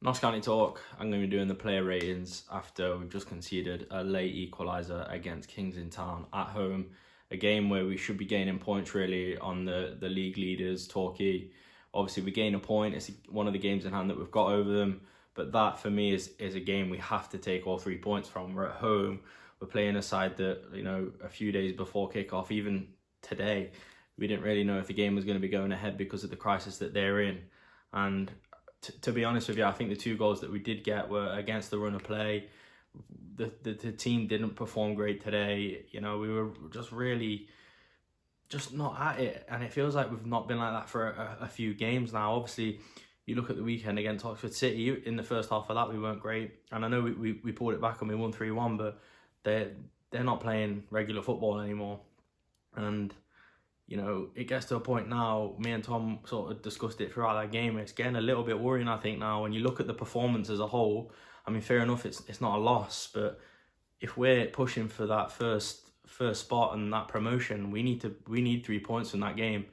Notts County Talk. I'm going to be doing the player ratings after we've just conceded a late equaliser against Kings Lynn Town at home. A game where we should be gaining points really on the league leaders, Torquay. Obviously we gain a point. It's one of the games in hand that we've got over them. But that for me is a game we have to take all 3 points from. We're at home. We're playing a side that, a few days before kickoff, even today, we didn't really know if the game was going to be going ahead because of the crisis that they're in. And to be honest with you, I think the 2 goals that we did get were against the run of play. The team didn't perform great today. We were just not at it. And it feels like we've not been like that for a few games now. Obviously, you look at the weekend against Oxford City, in the first half of that, we weren't great. And I know we pulled it back and we won 3-1, but they're not playing regular football anymore. And it gets to a point now, me and Tom sort of discussed it throughout that game, it's getting a little bit worrying, I think, now. When you look at the performance as a whole, I mean, fair enough, it's not a loss, but if we're pushing for that first spot and that promotion, we need 3 points from that game.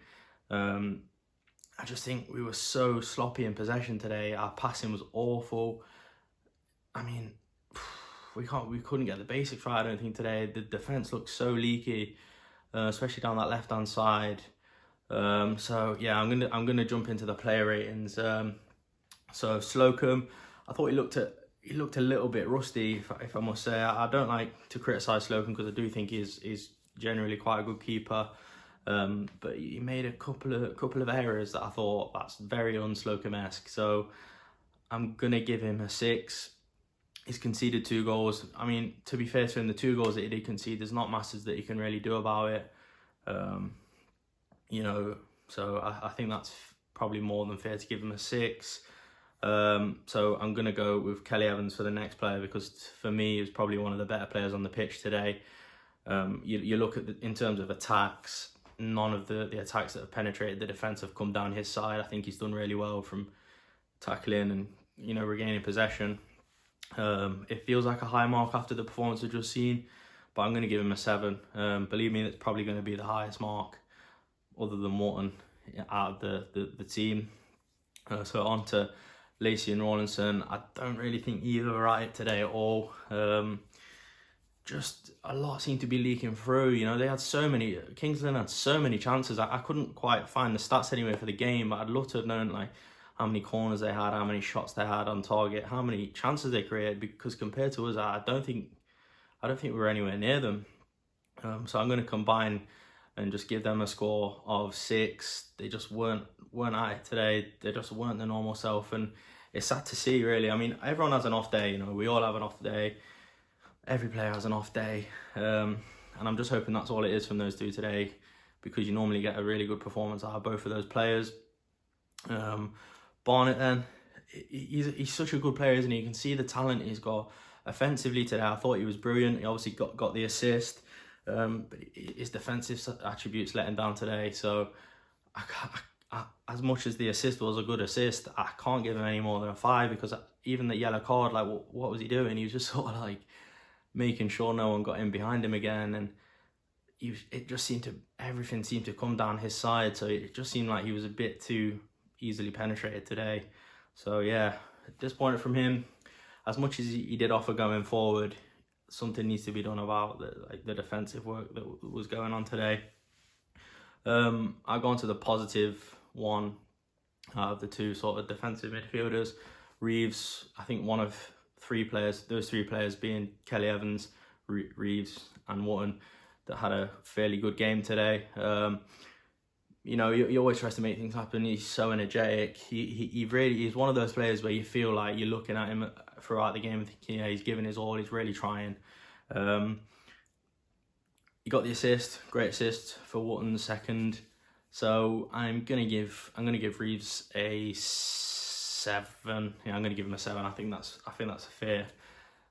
I just think we were so sloppy in possession today. Our passing was awful. I mean, we couldn't get the basics right, I don't think, today. The defence looked so leaky. Especially down that left-hand side. So yeah, I'm gonna jump into the player ratings. So Slocum, I thought he looked a little bit rusty, if I must say. I don't like to criticise Slocum because I do think he's generally quite a good keeper. But he made a couple of errors that I thought that's very un-Slocum-esque. So I'm gonna give him a 6. He's conceded 2 goals. I mean, to be fair to him, the 2 goals that he did concede, there's not masses that he can really do about it. So I think that's probably more than fair to give him a 6. So I'm going to go with Kelly Evans for the next player, because for me, he was probably one of the better players on the pitch today. You look at in terms of attacks, none of the attacks that have penetrated the defence have come down his side. I think he's done really well from tackling and, regaining possession. It feels like a high mark after the performance we've just seen, but I'm going to give him a 7. Believe me, it's probably going to be the highest mark other than Morton out of the team. So on to Lacey and Rawlinson. I don't really think either are right today at all. Just a lot seemed to be leaking through. They had so many, Kings Lynn had so many chances. I couldn't quite find the stats anyway for the game, but I'd love to have known how many corners they had, how many shots they had on target, how many chances they created, because compared to us, I don't think we were anywhere near them. So I'm going to combine and just give them a score of 6. They just weren't at it today. They just weren't the normal self, and it's sad to see, really. I mean, everyone has an off day. We all have an off day. Every player has an off day, and I'm just hoping that's all it is from those 2 today, because you normally get a really good performance out of both of those players. Barnett, then, he's such a good player, isn't he? You can see the talent he's got offensively today. I thought he was brilliant. He obviously got the assist, but his defensive attributes let him down today. So I, as much as the assist was a good assist, I can't give him any more than a 5, because even the yellow card, what was he doing? He was just sort of making sure no one got in behind him again, and everything seemed to come down his side. So it just seemed like he was a bit too easily penetrated today. So yeah, disappointed from him. As much as he did offer going forward, something needs to be done about the defensive work that was going on today. I'll go on to the positive one out of the 2 sort of defensive midfielders. Reeves, I think one of 3 players, those 3 players being Kelly Evans, Reeves and Wharton, that had a fairly good game today. He always tries to make things happen. He's so energetic. He's one of those players where you feel like you're looking at him throughout the game and thinking, he's giving his all. He's really trying. He got the assist, great assist for Wharton, second. So I'm gonna give Reeves a 7. Yeah, I'm gonna give him a 7. I think that's a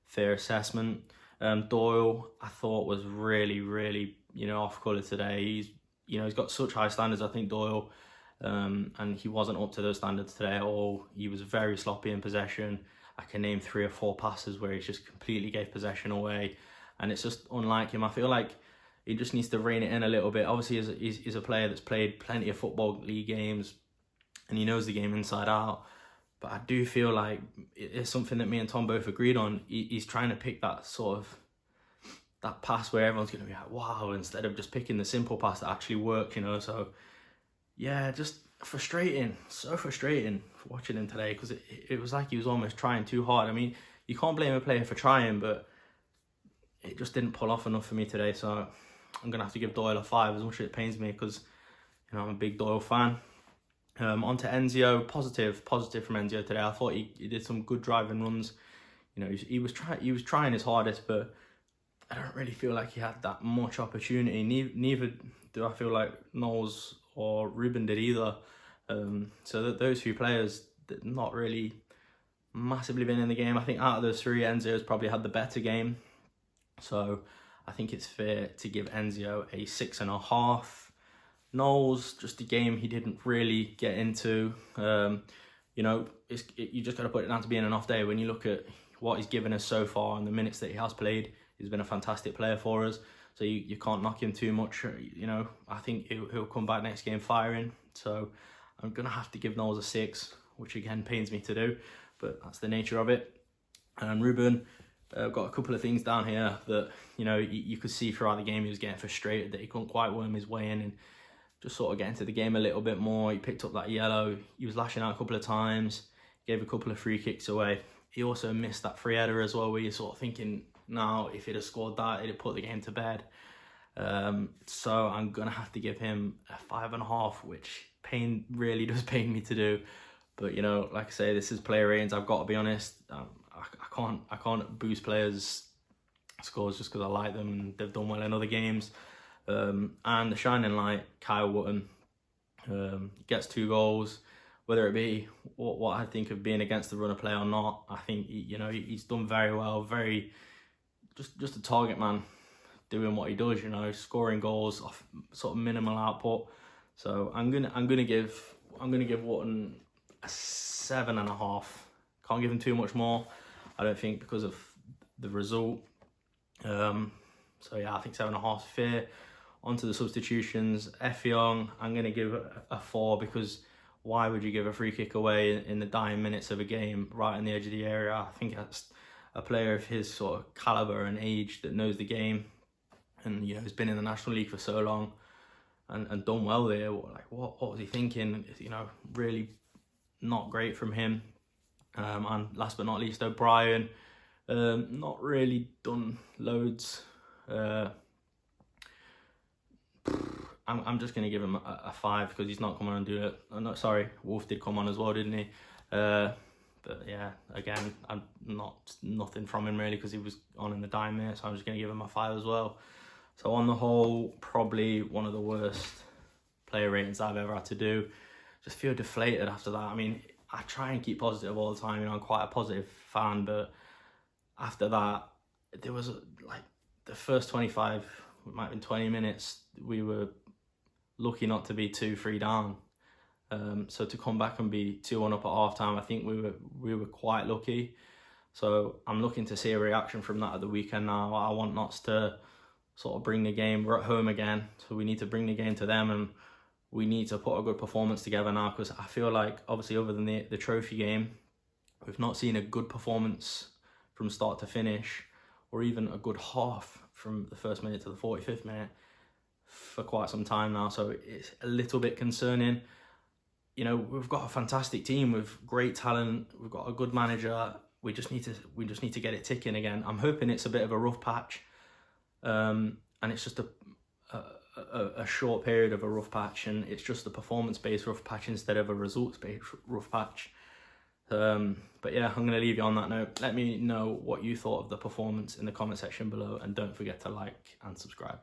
fair assessment. Doyle, I thought, was really, really off colour today. He's got such high standards, I think, Doyle, and he wasn't up to those standards today at all. He was very sloppy in possession. I can name 3 or 4 passes where he just completely gave possession away, and it's just unlike him. I feel like he just needs to rein it in a little bit. Obviously, he's a player that's played plenty of football league games, and he knows the game inside out. But I do feel like it's something that me and Tom both agreed on. He's trying to pick that sort of, that pass where everyone's going to be like, wow, instead of just picking the simple pass that actually works, you know. So, yeah, just frustrating. So frustrating watching him today, because it was like he was almost trying too hard. I mean, you can't blame a player for trying, but it just didn't pull off enough for me today. So I'm going to have to give Doyle a 5, as much as it pains me, because, you know, I'm a big Doyle fan. On to Enzio. Positive from Enzio today. I thought he did some good driving runs. You know, he was trying his hardest, but I don't really feel like he had that much opportunity. Neither do I feel like Knowles or Ruben did either. So that those few players did not really massively been in the game. I think out of those three, Enzio's probably had the better game. So I think it's fair to give Enzio a 6.5. Knowles, just a game he didn't really get into. You know, you just got to put it down to being an off day. When you look at what he's given us so far and the minutes that he has played, he's been a fantastic player for us. So you can't knock him too much. You know, I think he'll come back next game firing. So I'm going to have to give Knowles a 6, which again pains me to do, but that's the nature of it. And Ruben, got a couple of things down here that, you know, you could see throughout the game he was getting frustrated that he couldn't quite worm his way in and just sort of get into the game a little bit more. He picked up that yellow. He was lashing out a couple of times, gave a couple of free kicks away. He also missed that free header as well, where you're sort of thinking, now if he'd have scored that, it'd have put the game to bed. So I'm going to have to give him a 5.5, which really does pain me to do. But, you know, like I say, this is player ratings. I've got to be honest. I can't boost players' scores just because I like them and they've done well in other games. And the shining light, Kyle Wootton, gets 2 goals. Whether it be what I think of being against the run of play or not, I think he's done very well. Very just a target man, doing what he does. You know, scoring goals off sort of minimal output. So I'm gonna give Wootton a 7.5. Can't give him too much more, I don't think, because of the result. So yeah, I think 7.5 is fair. On to the substitutions. Effiong, I'm going to give a 4, because why would you give a free kick away in the dying minutes of a game right on the edge of the area? I think that's a player of his sort of calibre and age that knows the game and, you know, has been in the National League for so long and done well there. Like, what was he thinking? You know, really not great from him. And last but not least, O'Brien, not really done loads. I'm just going to give him a 5 because he's not coming on and doing it. I'm not sorry, Wolf did come on as well, didn't he? But yeah, again, nothing from him really because he was on in the dying minutes. So I'm just going to give him a 5 as well. So on the whole, probably one of the worst player ratings I've ever had to do. Just feel deflated after that. I mean, I try and keep positive all the time. You know, I'm quite a positive fan, but after that, there was like the first 25, it might have been 20 minutes, we were lucky not to be 2-3 down. So to come back and be 2-1 up at half time, I think we were quite lucky. So I'm looking to see a reaction from that at the weekend now. I want Notts to sort of bring the game. We're at home again, so we need to bring the game to them, and we need to put a good performance together now, because I feel like, obviously, other than the trophy game, we've not seen a good performance from start to finish, or even a good half from the first minute to the 45th minute for quite some time now. So it's a little bit concerning. You know, we've got a fantastic team with great talent. We've got a good manager. We just need to get it ticking again. I'm hoping it's a bit of a rough patch, and it's just a short period of a rough patch, and it's just a performance-based rough patch instead of a results-based rough patch. But yeah, I'm going to leave you on that note. Let me know what you thought of the performance in the comment section below, and don't forget to like and subscribe.